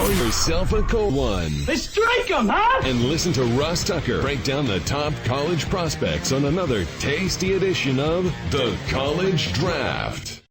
Pour yourself a cold one. Let's strike 'em, huh? And listen to Ross Tucker break down the top college prospects on another tasty edition of The College Draft.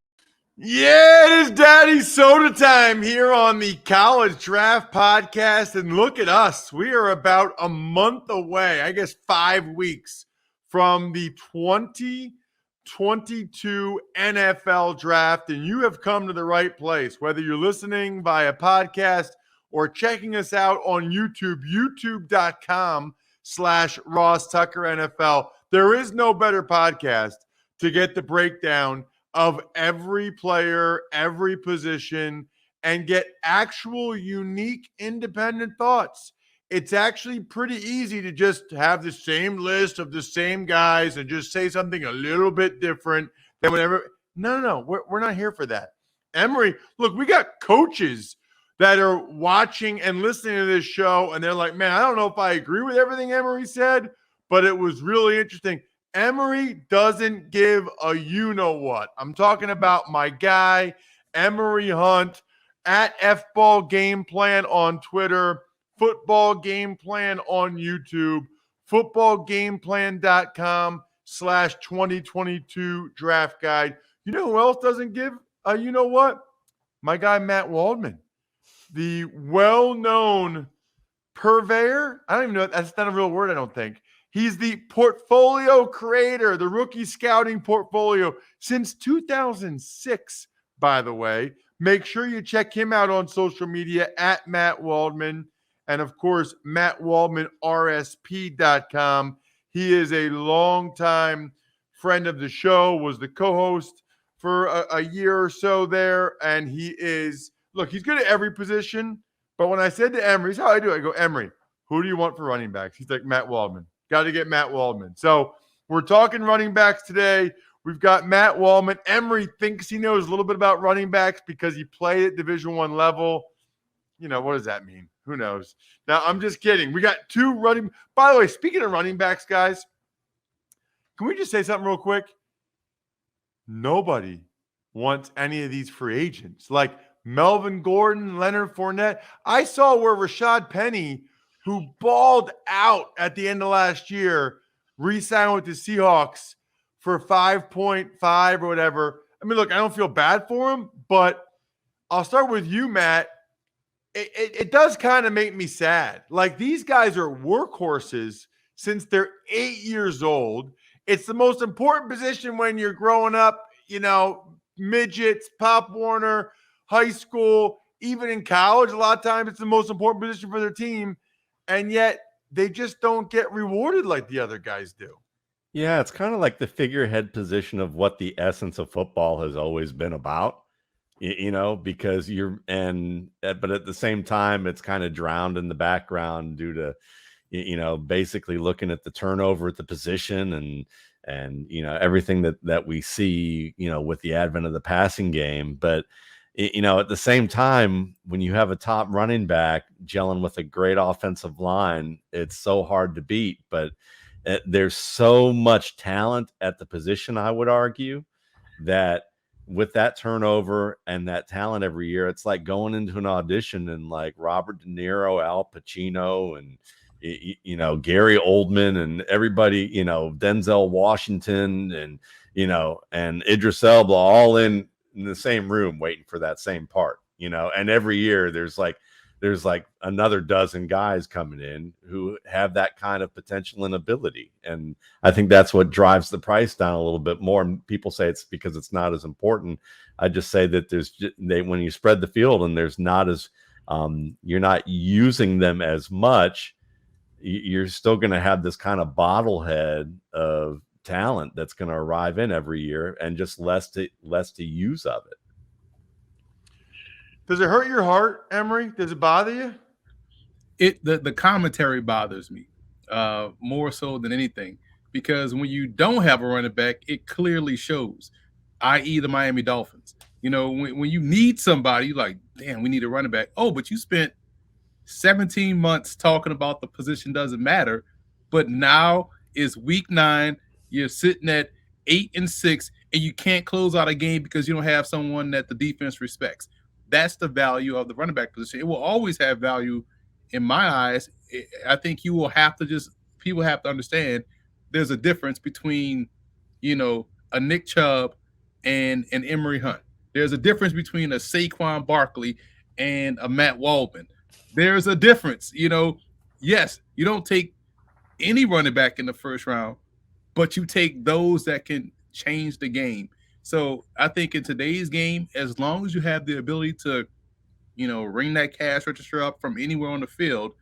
Yeah, it is Daddy Soda time here on the College Draft Podcast. And look at us. We are about a month away, I guess 5 weeks, from the 2022 NFL Draft. And you have come to the right place, whether you're listening via podcast or checking us out on YouTube, youtube.com/Ross Tucker NFL. There is no better podcast to get the breakdown of every player, every position, and get actual unique independent thoughts. It's actually pretty easy to just have the same list of the same guys and just say something a little bit different than whatever. No, we're not here for that. Emory, look, we got coaches that are watching and listening to this show, and they're like, man, I don't know if I agree with everything Emory said, but it was really interesting. Emory doesn't give a you-know-what. I'm talking about my guy, Emory Hunt, at FBall Game Plan on Twitter, Football Game Plan on YouTube, footballgameplan.com/2022 draft guide. You know who else doesn't give a you-know-what? My guy, Matt Waldman, the well-known purveyor. I don't even know. That's not a real word, I don't think. He's the portfolio creator, the rookie scouting portfolio since 2006, by the way. Make sure you check him out on social media at Matt Waldman. And, of course, MattWaldmanRSP.com. He is a longtime friend of the show, was the co-host for a year or so there. And he is, look, he's good at every position. But when I said to Emory, "Here's how I do it," I go, "Emory, who do you want for running backs?" He's like, "Matt Waldman. Got to get Matt Waldman." So we're talking running backs today. We've got Matt Waldman. Emory thinks he knows a little bit about running backs because he played at Division I level. You know, what does that mean? Who knows? Now, I'm just kidding. We got two running. By the way, speaking of running backs, guys, can we just say something real quick? Nobody wants any of these free agents. Like Melvin Gordon, Leonard Fournette. I saw where Rashad Penny, who balled out at the end of last year, re-signed with the Seahawks for 5.5 or whatever. I mean, look, I don't feel bad for him, but I'll start with you, Matt. It does kind of make me sad. Like, these guys are workhorses since they're 8 years old. It's the most important position when you're growing up, you know, midgets, Pop Warner, high school, even in college. A lot of times it's the most important position for their team. And yet they just don't get rewarded like the other guys do. Yeah, it's kind of like the figurehead position of what the essence of football has always been about, you know, because but at the same time, it's kind of drowned in the background due to, you know, basically looking at the turnover at the position and you know, everything that we see, you know, with the advent of the passing game. But you know, at the same time, when you have a top running back gelling with a great offensive line, it's so hard to beat. But there's so much talent at the position, I would argue, that with that turnover and that talent every year, it's like going into an audition and like Robert De Niro, Al Pacino, and you know, Gary Oldman and everybody, you know, Denzel Washington and, you know, and Idris Elba all in the same room waiting for that same part, you know. And every year there's like another dozen guys coming in who have that kind of potential and ability. And I think that's what drives the price down a little bit more. And people say it's because it's not as important. I just say that when you spread the field and there's not as you're not using them as much, you're still going to have this kind of bottlehead of talent that's going to arrive in every year and just less to use of it. Does it hurt your heart, Emory? Does it bother you? The commentary bothers me more so than anything, because when you don't have a running back, it clearly shows, i.e. the Miami Dolphins. You know, when you need somebody, you're like, damn, we need a running back. Oh, but you spent 17 months talking about the position doesn't matter, but now is week 9. You're sitting at 8-6, and you can't close out a game because you don't have someone that the defense respects. That's the value of the running back position. It will always have value in my eyes. I think people have to understand there's a difference between, a Nick Chubb and an Emory Hunt. There's a difference between a Saquon Barkley and a Matt Waldman. There's a difference. Yes, you don't take any running back in the first round, but you take those that can change the game. So I think in today's game, as long as you have the ability to, ring that cash register up from anywhere on the field,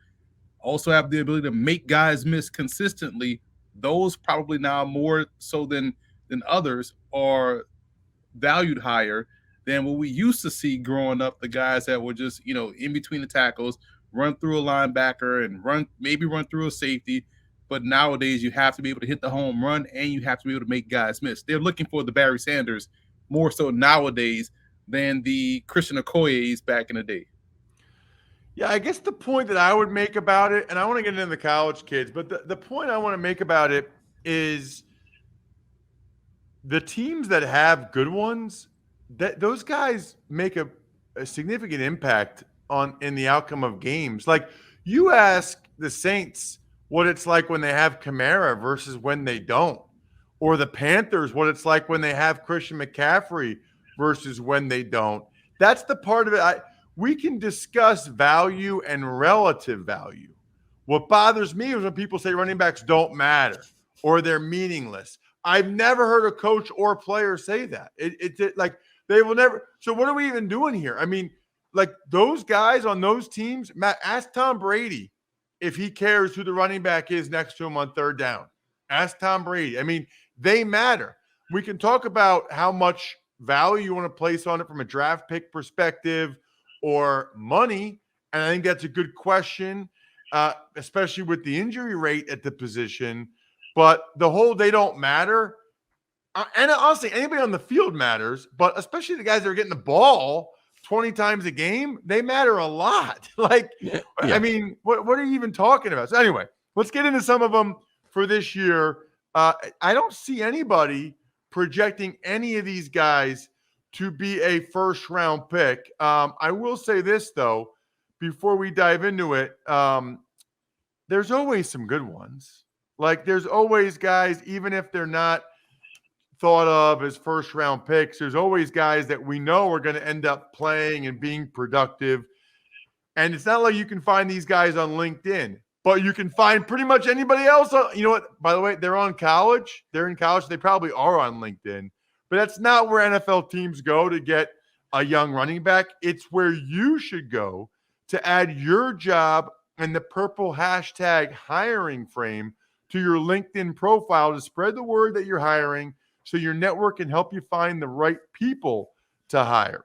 also have the ability to make guys miss consistently, those probably now more so than others are valued higher than what we used to see growing up. The guys that were just, in between the tackles, run through a linebacker and run through a safety. But nowadays you have to be able to hit the home run and you have to be able to make guys miss. They're looking for the Barry Sanders more so nowadays than the Christian Okoye's back in the day. Yeah, I guess the point that I would make about it, and I want to get into the college kids, but the point I want to make about it is the teams that have good ones, that those guys make a significant impact in the outcome of games. Like, you ask the Saints what it's like when they have Kamara versus when they don't, or the Panthers what it's like when they have Christian McCaffrey versus when they don't. That's the part of it. We can discuss value and relative value. What bothers me is when people say running backs don't matter or they're meaningless. I've never heard a coach or player say that. It's like they will never. So what are we even doing here? I mean, like, those guys on those teams, Matt, ask Tom Brady if he cares who the running back is next to him on third down. Ask Tom Brady. I mean, they matter. We can talk about how much value you want to place on it from a draft pick perspective or money, and I think that's a good question, especially with the injury rate at the position. But the whole they don't matter, and honestly, anybody on the field matters, but especially the guys that are getting the ball 20 times a game, they matter a lot. Like, yeah. I mean, what are you even talking about? So anyway, let's get into some of them for this year. I don't see anybody projecting any of these guys to be a first-round pick. I will say this, though, before we dive into it, there's always some good ones. Like, there's always guys, even if they're not thought of as first-round picks, there's always guys that we know are going to end up playing and being productive. And it's not like you can find these guys on LinkedIn, but you can find pretty much anybody else. You know what? By the way, they're on college. They're in college. They probably are on LinkedIn. But that's not where NFL teams go to get a young running back. It's where you should go to add your job and the purple hashtag hiring frame to your LinkedIn profile to spread the word that you're hiring so your network can help you find the right people to hire.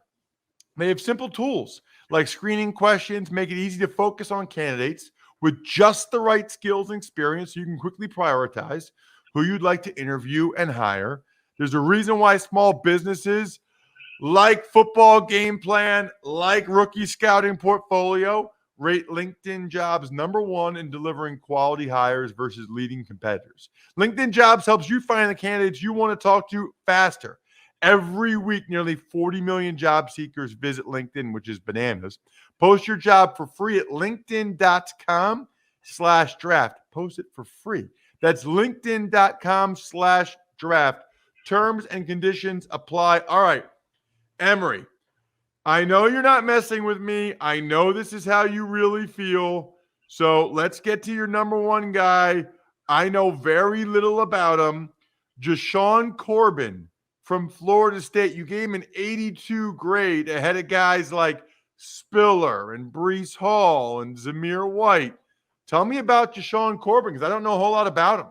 They have simple tools like screening questions, make it easy to focus on candidates with just the right skills and experience so you can quickly prioritize who you'd like to interview and hire. There's a reason why small businesses like Football Game Plan, like Rookie Scouting Portfolio, rate LinkedIn Jobs #1 in delivering quality hires versus leading competitors. LinkedIn Jobs helps you find the candidates you want to talk to faster. Every week, nearly 40 million job seekers visit LinkedIn, which is bananas. Post your job for free at linkedin.com/draft. Post it for free. That's linkedin.com/draft. Terms and conditions apply. All right, Emory, I know you're not messing with me. I know this is how you really feel. So let's get to your #1 guy. I know very little about him. Desean Corbin from Florida State. You gave him an 82 grade ahead of guys like Spiller and Breese Hall and Zamir White. Tell me about Desean Corbin, because I don't know a whole lot about him.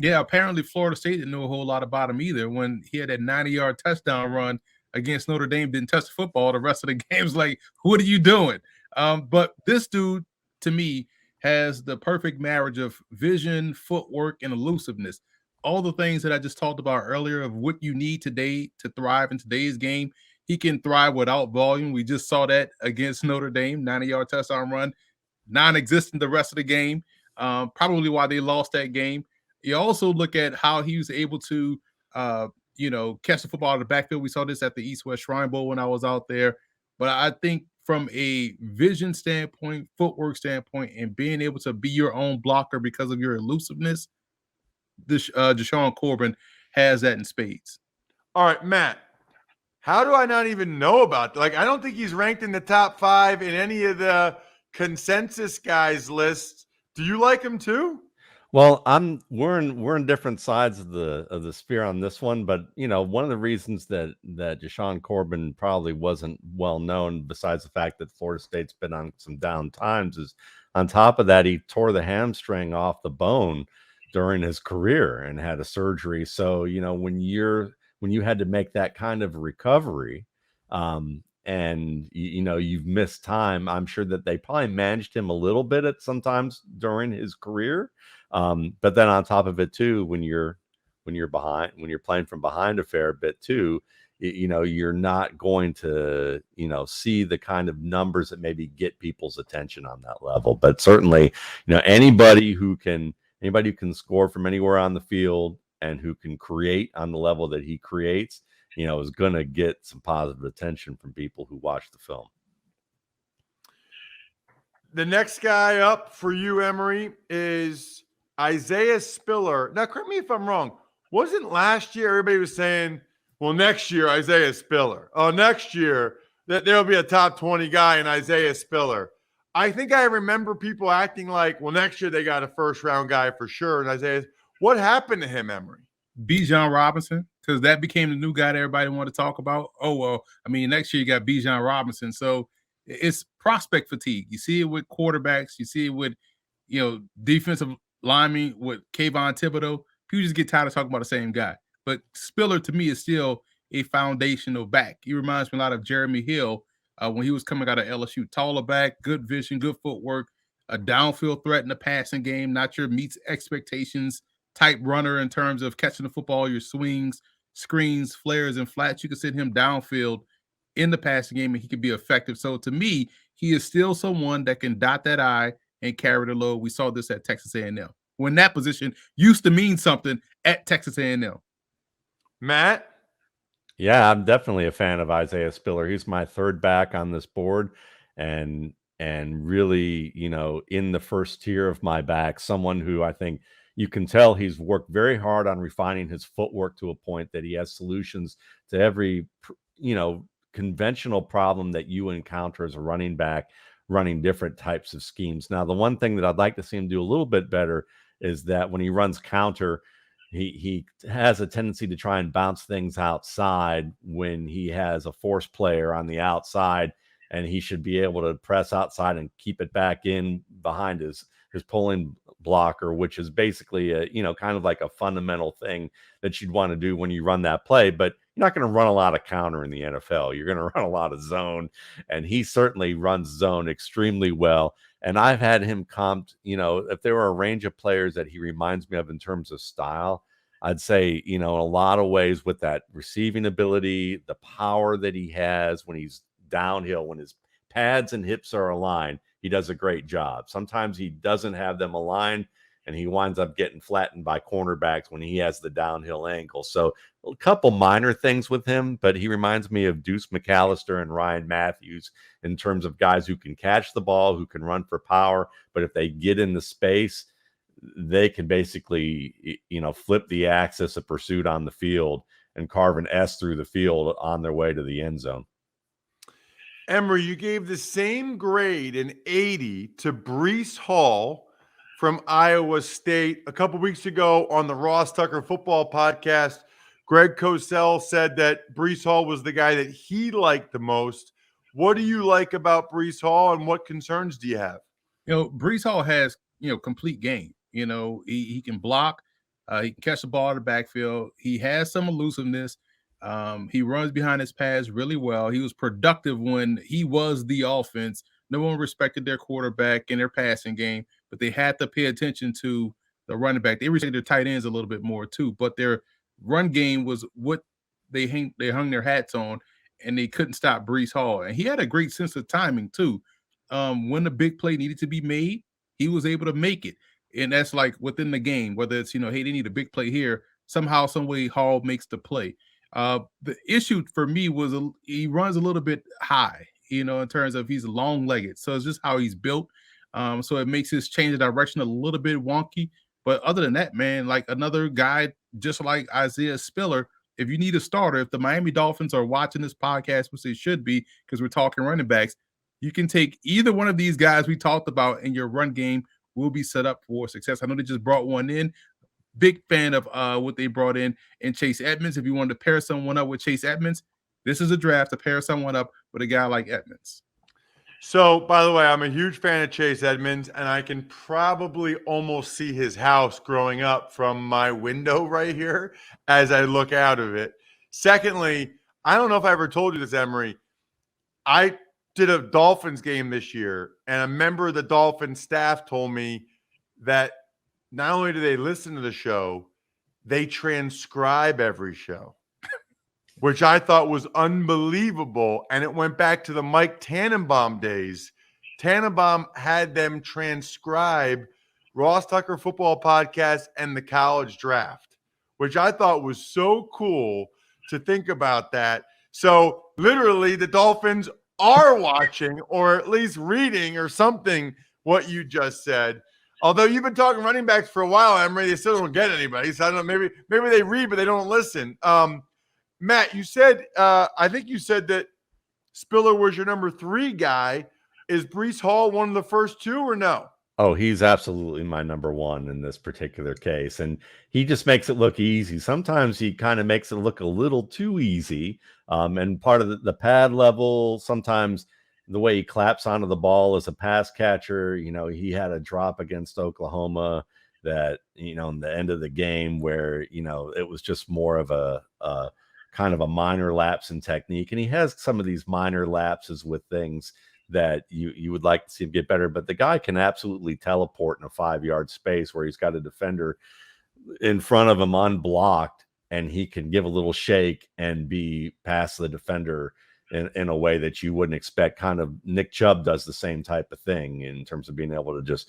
Yeah, apparently Florida State didn't know a whole lot about him either. When he had that 90-yard touchdown run against Notre Dame, didn't touch the football the rest of the game's like, what are you doing? But this dude, to me, has the perfect marriage of vision, footwork, and elusiveness. All the things that I just talked about earlier of what you need today to thrive in today's game. He can thrive without volume. We just saw that against Notre Dame, 90-yard touchdown run, non-existent the rest of the game, probably why they lost that game. You also look at how he was able to, catch the football out of the backfield. We saw this at the East-West Shrine Bowl when I was out there. But I think from a vision standpoint, footwork standpoint, and being able to be your own blocker because of your elusiveness, this Deshaun Corbin has that in spades. All right, Matt. How do I not even know about that? Like, I don't think he's ranked in the top 5 in any of the consensus guys lists. Do you like him too? Well, we're in different sides of the sphere on this one, but one of the reasons that Deshaun Corbin probably wasn't well known, besides the fact that Florida State's been on some down times, is on top of that he tore the hamstring off the bone during his career and had a surgery. So when you had to make that kind of recovery, and you've missed time, I'm sure that they probably managed him a little bit at sometimes during his career. But then on top of it too, when you're playing from behind a fair bit too, you're not going to see the kind of numbers that maybe get people's attention on that level. But certainly, anybody who can score from anywhere on the field and who can create on the level that he creates, is going to get some positive attention from people who watch the film. The next guy up for you, Emory, is Isaiah Spiller. Now, correct me if I'm wrong. Wasn't last year everybody was saying, well, next year, Isaiah Spiller. Oh, next year, that there'll be a top 20 guy in Isaiah Spiller. I think I remember people acting like, well, next year they got a first-round guy for sure. And Isaiah, what happened to him, Emory? Bijan Robinson, because that became the new guy that everybody wanted to talk about. Oh, well, I mean, next year you got Bijan Robinson. So it's prospect fatigue. You see it with quarterbacks. You see it with, defensive linemen with Kayvon Thibodeau. People just get tired of talking about the same guy. But Spiller, to me, is still a foundational back. He reminds me a lot of Jeremy Hill when he was coming out of LSU. Taller back, good vision, good footwork, a downfield threat in the passing game, not your meets expectations type runner in terms of catching the football, your swings, screens, flares, and flats. You can send him downfield in the passing game and he can be effective. So to me, he is still someone that can dot that I and carry the load. We saw this at Texas A&M when that position used to mean something at Texas A&M. Matt? Yeah, I'm definitely a fan of Isaiah Spiller. He's my third back on this board, and really, in the first tier of my back, someone who I think you can tell he's worked very hard on refining his footwork to a point that he has solutions to every, conventional problem that you encounter as a running back running different types of schemes. Now, the one thing that I'd like to see him do a little bit better is that when he runs counter, he has a tendency to try and bounce things outside when he has a force player on the outside, and he should be able to press outside and keep it back in behind his pulling blocker, which is basically a kind of like a fundamental thing that you'd want to do when you run that play. But you're not going to run a lot of counter in the NFL. You're going to run a lot of zone, and he certainly runs zone extremely well. And I've had him comped, if there were a range of players that he reminds me of in terms of style, I'd say, in a lot of ways with that receiving ability, the power that he has when he's downhill, when his pads and hips are aligned, he does a great job. Sometimes he doesn't have them aligned, and he winds up getting flattened by cornerbacks when he has the downhill angle. So a couple minor things with him, but he reminds me of Deuce McAllister and Ryan Matthews in terms of guys who can catch the ball, who can run for power, but if they get in the space, they can basically, flip the axis of pursuit on the field and carve an S through the field on their way to the end zone. Emory, you gave the same grade, an 80, to Breese Hall from Iowa State. A couple weeks ago on the Ross Tucker Football Podcast, Greg Cosell said that Breese Hall was the guy that he liked the most. What do you like about Breese Hall, and what concerns do you have? Breese Hall has, complete game. He can block. He can catch the ball in the backfield. He has some elusiveness. He runs behind his pads really well. He was productive when he was the offense. No one respected their quarterback in their passing game, but they had to pay attention to the running back. They respected their tight ends a little bit more too, but their run game was what they hung their hats on, and they couldn't stop Breese Hall. And he had a great sense of timing too. When the big play needed to be made, he was able to make it. And that's like within the game, whether it's, hey, they need a big play here, somehow, some way Hall makes the play. The issue for me was he runs a little bit high. in terms of he's long-legged. So it's just how he's built. So it makes his change of direction a little bit wonky. But other than that, man, like another guy, just like Isaiah Spiller, if you need a starter, if the Miami Dolphins are watching this podcast, which they should be, because we're talking running backs, you can take either one of these guys we talked about, and your run game will be set up for success. I know they just brought one in. Big fan of what they brought in Chase Edmonds. If you wanted to pair someone up with Chase Edmonds, this is a draft to pair someone up with a guy like Edmonds. So, by the way, I'm a huge fan of Chase Edmonds, and I can probably almost see his house growing up from my window right here as I look out of it. Secondly, I don't know if I ever told you this, Emory. I did a Dolphins game this year, and a member of the Dolphins staff told me that not only do they listen to the show, they transcribe every show, which I thought was unbelievable. And it went back to the Mike Tannenbaum days. Tannenbaum had them transcribe Ross Tucker Football Podcast and the College Draft, which I thought was so cool to think about that. So literally the Dolphins are watching, or at least reading or something, what you just said. Although you've been talking running backs for a while, Emory, they still don't get anybody. So I don't know, maybe they read, but they don't listen. Matt, you said, I think you said that Spiller was your number 3 guy. Is Breese Hall one of the first 2 or no? Oh, he's absolutely my number 1 in this particular case. And he just makes it look easy. Sometimes he kind of makes it look a little too easy. And part of the pad level, sometimes the way he claps onto the ball as a pass catcher, he had a drop against Oklahoma that, in the end of the game where, it was just more of a kind of a minor lapse in technique. And he has some of these minor lapses with things that you would like to see him get better. But the guy can absolutely teleport in a 5-yard space where he's got a defender in front of him unblocked, and he can give a little shake and be past the defender in a way that you wouldn't expect. Kind of Nick Chubb does the same type of thing in terms of being able to just,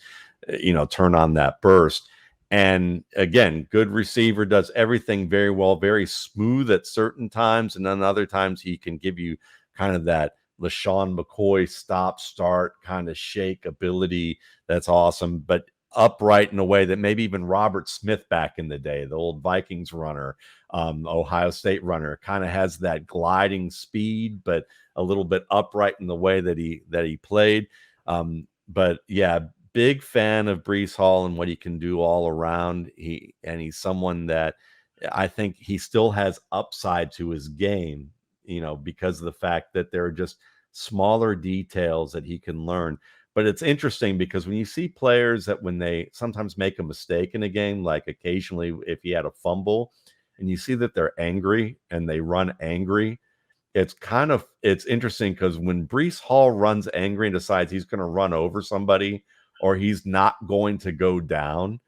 turn on that burst. And again, good receiver, does everything very well, very smooth at certain times. And then other times he can give you kind of that LaShawn McCoy stop start kind of shake ability. That's awesome. But upright in a way that maybe even Robert Smith back in the day, the old Vikings runner, Ohio State runner, kind of has that gliding speed, but a little bit upright in the way that he played. But yeah, big fan of Breese Hall and what he can do all around. He's someone that I think he still has upside to his game, because of the fact that there are just smaller details that he can learn. But it's interesting because when you see players that when they sometimes make a mistake in a game, like occasionally if he had a fumble, and you see that they're angry and they run angry, it's interesting because when Breese Hall runs angry and decides he's going to run over somebody or he's not going to go down,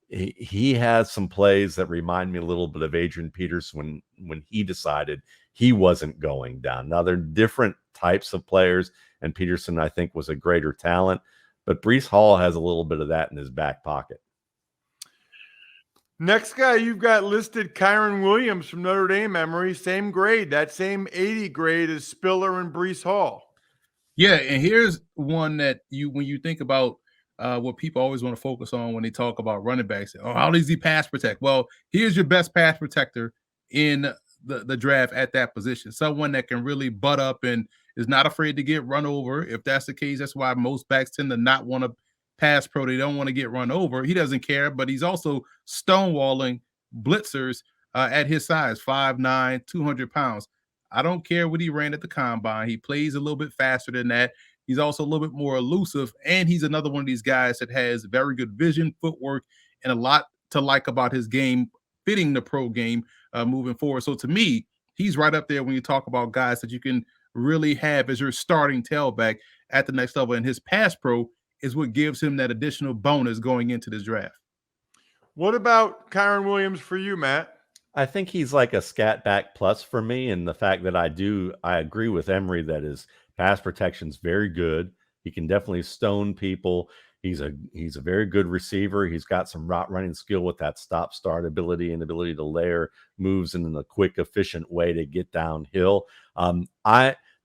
he has some plays that remind me a little bit of Adrian Peterson when he decided he wasn't going down. Now, they're different types of players, and Peterson, I think, was a greater talent, but Breese Hall has a little bit of that in his back pocket. Next guy you've got listed, Kyron Williams from Notre Dame, Emory. Same grade, that same 80 grade as Spiller and Breese Hall. Yeah, and here's one that when you think about what people always want to focus on when they talk about running backs. Oh, how does he pass protect? Well, here's your best pass protector in the draft at that position. Someone that can really butt up and is not afraid to get run over. If that's the case, that's why most backs tend to not want to pass pro. They don't want to get run over. He doesn't care, but he's also stonewalling blitzers at his size, 5'9", 200 pounds. I don't care what he ran at the combine. He plays a little bit faster than that. He's also a little bit more elusive, and he's another one of these guys that has very good vision, footwork, and a lot to like about his game, fitting the pro game moving forward. So to me, he's right up there when you talk about guys that you can really have as your starting tailback at the next level. And his pass pro is what gives him that additional bonus going into this draft. What about Kyron Williams for you, Matt? I think he's like a scat back plus for me. And the fact that I agree with Emory that his pass protection's very good. He can definitely stone people. He's a very good receiver. He's got some route running skill with that stop start ability and ability to layer moves in a quick, efficient way to get downhill.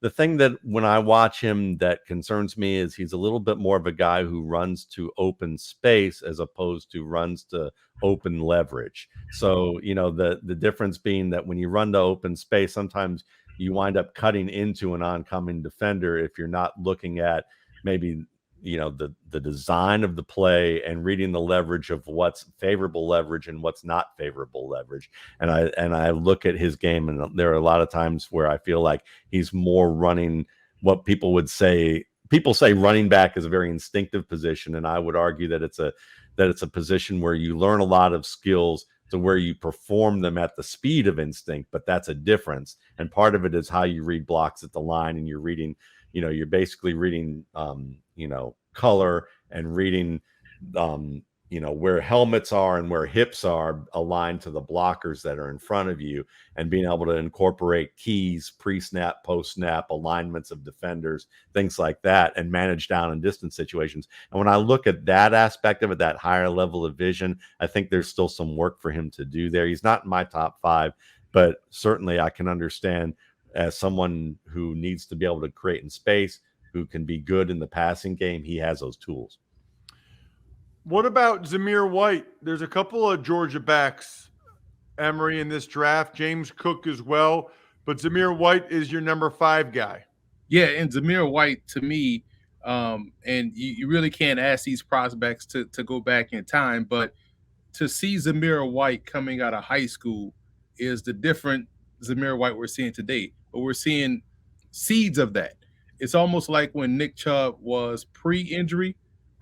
the thing that when I watch him that concerns me is he's a little bit more of a guy who runs to open space as opposed to runs to open leverage. So, the difference being that when you run to open space, sometimes you wind up cutting into an oncoming defender if you're not looking at maybe the design of the play and reading the leverage of what's favorable leverage and what's not favorable leverage. And I look at his game, and there are a lot of times where I feel like he's more running what people say running back is a very instinctive position, and I would argue that it's a position where you learn a lot of skills to where you perform them at the speed of instinct, but that's a difference. And part of it is how you read blocks at the line, and you're reading, you're basically reading color and reading where helmets are and where hips are aligned to the blockers that are in front of you, and being able to incorporate keys, pre-snap, post-snap, alignments of defenders, things like that, and manage down and distance situations. And when I look at that aspect of it, that higher level of vision, I think there's still some work for him to do there. He's not in my top 5, but certainly I can understand, as someone who needs to be able to create in space, who can be good in the passing game, he has those tools. What about Zamir White? There's a couple of Georgia backs, Emory, in this draft. James Cook as well. But Zamir White is your number 5 guy. Yeah, and Zamir White, to me, and you really can't ask these prospects to go back in time, but to see Zamir White coming out of high school is the different Zamir White we're seeing today. But we're seeing seeds of that. It's almost like when Nick Chubb was pre-injury,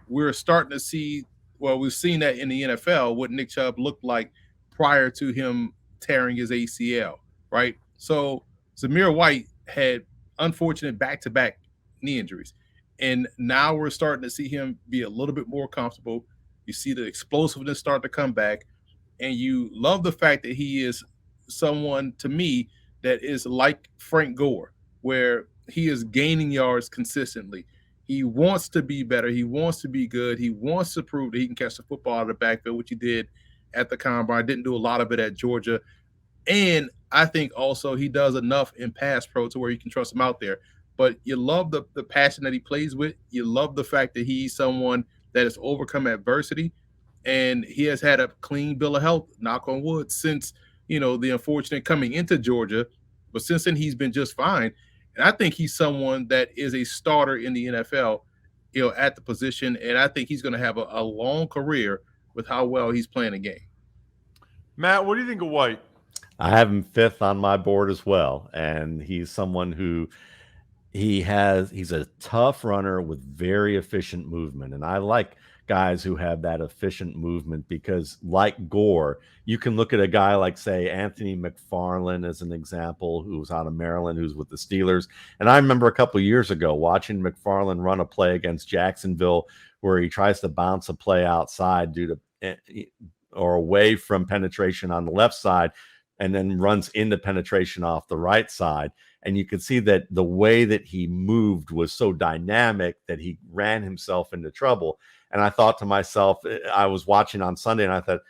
we're starting to see, well, we've seen that in the NFL, what Nick Chubb looked like prior to him tearing his ACL, right? So Zamir White had unfortunate back-to-back knee injuries. And now we're starting to see him be a little bit more comfortable. You see the explosiveness start to come back. And you love the fact that he is someone, to me, that is like Frank Gore, where he is gaining yards consistently. He wants to be better. He wants to be good. He wants to prove that he can catch the football out of the backfield, which he did at the Combine. Didn't do a lot of it at Georgia. And I think also he does enough in pass pro to where you can trust him out there. But you love the passion that he plays with. You love the fact that he's someone that has overcome adversity. And he has had a clean bill of health, knock on wood, since, the unfortunate coming into Georgia. But since then, he's been just fine. And I think he's someone that is a starter in the NFL, at the position. And I think he's going to have a long career with how well he's playing the game. Matt, what do you think of White? I have him 5th on my board as well. And he's someone who he's a tough runner with very efficient movement. And I like guys who have that efficient movement because, like Gore, you can look at a guy like, say, Anthony McFarland as an example, who's out of Maryland, who's with the Steelers. And I remember a couple of years ago watching McFarland run a play against Jacksonville where he tries to bounce a play outside due to or away from penetration on the left side, and then runs into penetration off the right side. And you could see that the way that he moved was so dynamic that he ran himself into trouble. And I thought to myself, I was watching on Sunday and I thought,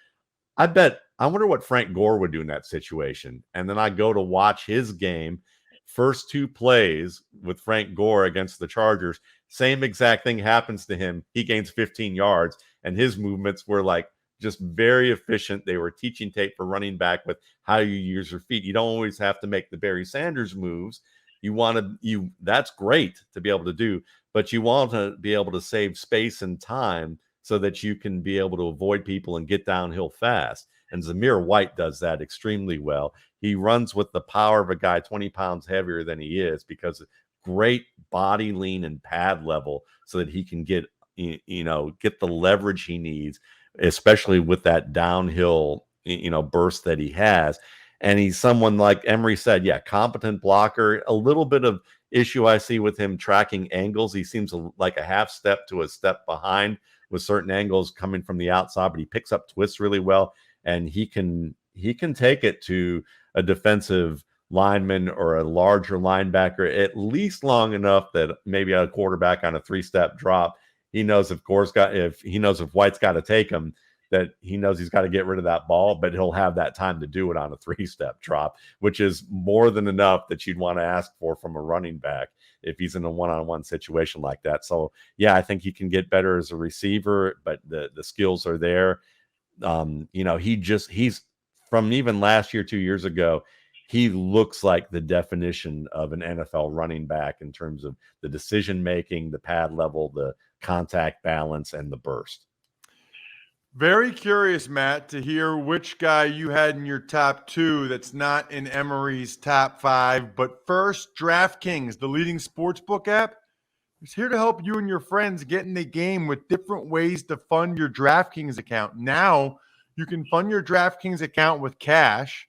I wonder what Frank Gore would do in that situation. And then I go to watch his game, first 2 plays with Frank Gore against the Chargers, same exact thing happens to him. He gains 15 yards and his movements were like just very efficient. They were teaching tape for running back with how you use your feet. You don't always have to make the Barry Sanders moves. That's great to be able to do, but you want to be able to save space and time so that you can be able to avoid people and get downhill fast. And Zamir White does that extremely well. He runs with the power of a guy 20 pounds heavier than he is because of great body lean and pad level so that he can get the leverage he needs, especially with that downhill, burst that he has. And he's someone, like Emory said, competent blocker. A little bit of issue I see with him tracking angles. He seems like a half step to a step behind with certain angles coming from the outside, but he picks up twists really well. And he can take it to a defensive lineman or a larger linebacker, at least long enough that maybe a quarterback on a 3-step drop, he knows if White's got to take him, that he knows he's got to get rid of that ball, but he'll have that time to do it on a 3-step drop, which is more than enough that you'd want to ask for from a running back if he's in a one-on-one situation like that. So yeah, I think he can get better as a receiver, but the skills are there. He's from even last year, 2 years ago, he looks like the definition of an NFL running back in terms of the decision making, the pad level, the contact balance, and the burst. Very curious, Matt, to hear which guy you had in your top 2 that's not in Emory's top 5. But first, DraftKings, the leading sportsbook app, is here to help you and your friends get in the game with different ways to fund your DraftKings account. Now, you can fund your DraftKings account with cash.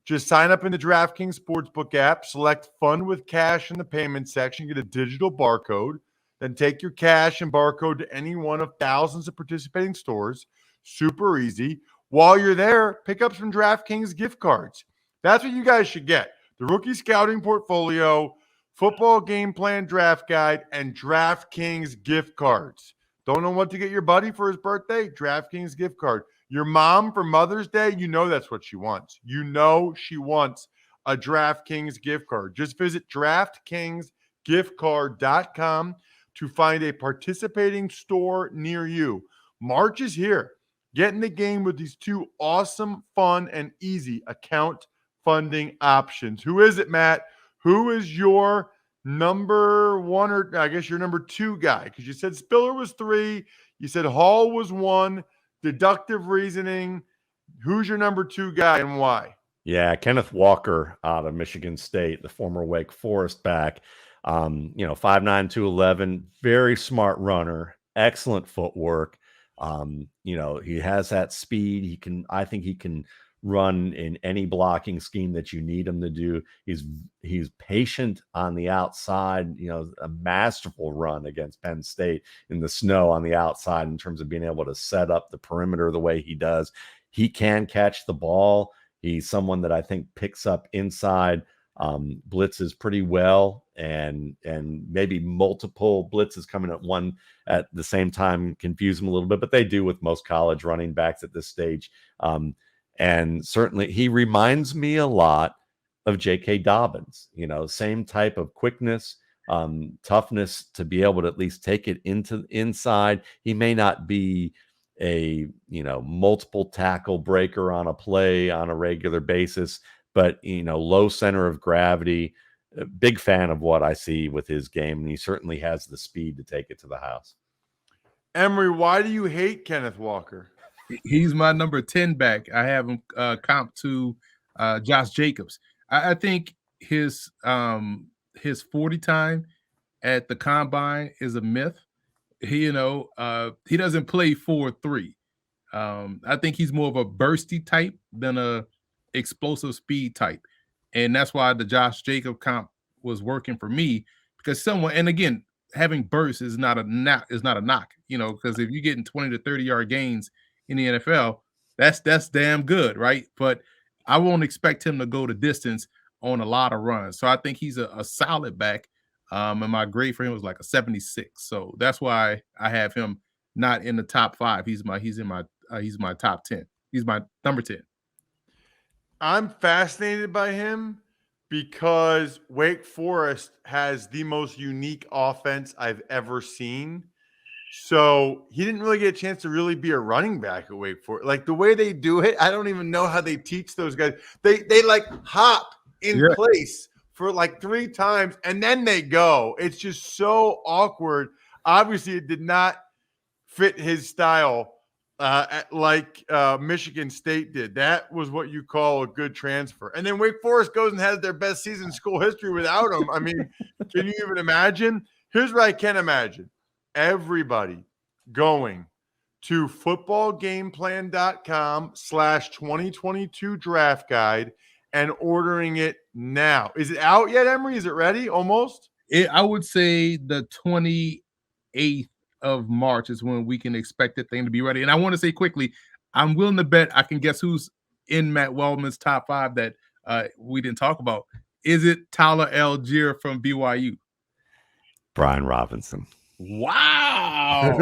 Just sign up in the DraftKings Sportsbook app, select Fund with Cash in the payment section, get a digital barcode, then take your cash and barcode to any one of thousands of participating stores. Super easy. While you're there, pick up some DraftKings gift cards. That's what you guys should get. The Rookie Scouting Portfolio, Football Game Plan Draft Guide, and DraftKings gift cards. Don't know what to get your buddy for his birthday? DraftKings gift card. Your mom for Mother's Day, you know that's what she wants. You know she wants a DraftKings gift card. Just visit DraftKingsGiftCard.com to find a participating store near you. March is here. Get in the game with these 2 awesome, fun, and easy account funding options. Who is it, Matt? Who is your number 1, or I guess your number 2 guy? Because you said Spiller was 3. You said Hall was 1. Deductive reasoning. Who's your number 2 guy and why? Yeah, Kenneth Walker out of Michigan State, the former Wake Forest back. 5'9", 211, very smart runner, excellent footwork. He has that speed. I think he can run in any blocking scheme that you need him to do. He's patient on the outside, a masterful run against Penn State in the snow on the outside in terms of being able to set up the perimeter the way he does. He can catch the ball. He's someone that I think picks up inside blitzes pretty well, and maybe multiple blitzes coming at one at the same time confuse him a little bit, but they do with most college running backs at this stage. And certainly he reminds me a lot of J.K. Dobbins, same type of quickness, toughness to be able to at least take it into inside. He may not be a, multiple tackle breaker on a play on a regular basis, but, low center of gravity. A big fan of what I see with his game, and he certainly has the speed to take it to the house. Emory, why do you hate Kenneth Walker? He's my number 10 back. I have him comp to Josh Jacobs. I think his 40 time at the combine is a myth. He doesn't play 4-3. I think he's more of a bursty type than a explosive speed type, and that's why the Josh Jacobs comp was working for me, because and again, having bursts is not a knock, because if you're getting 20 to 30 yard gains in the NFL, that's damn good, right? But I won't expect him to go the distance on a lot of runs. So I think he's a solid back. And my grade for him was like a 76. So that's why I have him not in the top 5. He's my top 10. He's my number 10. I'm fascinated by him because Wake Forest has the most unique offense I've ever seen. So he didn't really get a chance to really be a running back at Wake Forest. Like the way they do it, I don't even know how they teach those guys. They like hop in place for like 3 times and then they go. It's just so awkward. Obviously, it did not fit his style like Michigan State did. That was what you call a good transfer. And then Wake Forest goes and has their best season in school history without him. I mean, can you even imagine? Here's what I can imagine. Everybody going to footballgameplan.com/2022 draft guide and ordering it now. Is it out yet, Emory? Is it ready? Almost? I would say the 28th of March is when we can expect the thing to be ready. And I want to say quickly, I'm willing to bet I can guess who's in Matt Waldman's top 5 that we didn't talk about. Is it Tyler Algier from BYU? Brian Robinson. Wow.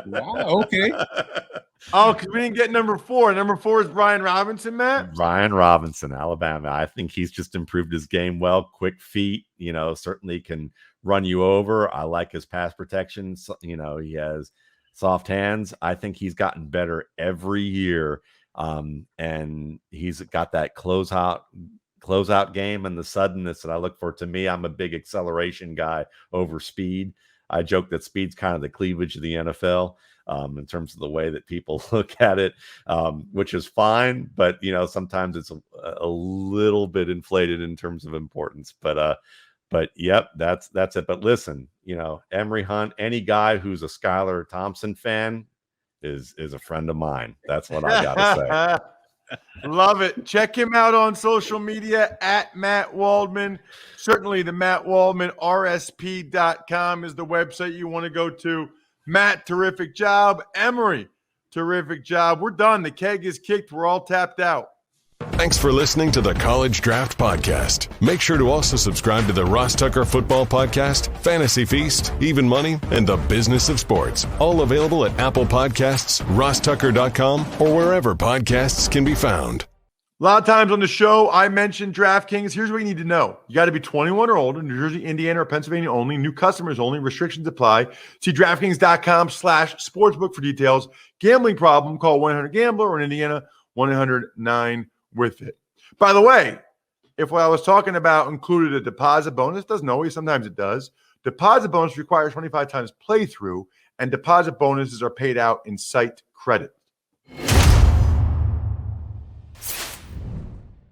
Wow. Okay. Oh, because we didn't get number 4. Number 4 is Brian Robinson, Matt. Brian Robinson, Alabama. I think he's just improved his game well. Quick feet, certainly can run you over. I like his pass protection. So, he has soft hands. I think he's gotten better every year. And he's got that closeout game and the suddenness that I look for. To me, I'm a big acceleration guy over speed. I joke that speed's kind of the cleavage of the NFL. In terms of the way that people look at it, which is fine, but sometimes it's a little bit inflated in terms of importance. But yep, that's it. But listen, Emory Hunt, any guy who's a Skylar Thompson fan is a friend of mine. That's what I gotta say. Love it. Check him out on social media at Matt Waldman. Certainly the Matt Waldman RSP.com is the website you want to go to. Matt, terrific job. Emory, terrific job. We're done. The keg is kicked. We're all tapped out. Thanks for listening to the College Draft Podcast. Make sure to also subscribe to the Ross Tucker Football Podcast, Fantasy Feast, Even Money, and The Business of Sports. All available at Apple Podcasts, rosstucker.com, or wherever podcasts can be found. A lot of times on the show, I mentioned DraftKings. Here's what you need to know. You got to be 21 or older, New Jersey, Indiana, or Pennsylvania only. New customers only. Restrictions apply. See DraftKings.com/sportsbook for details. Gambling problem, call 1-800-GAMBLER, or in Indiana, 1-800-9-WITH-IT. By the way, if what I was talking about included a deposit bonus, doesn't always, sometimes it does. Deposit bonus requires 25 times playthrough, and deposit bonuses are paid out in site credit.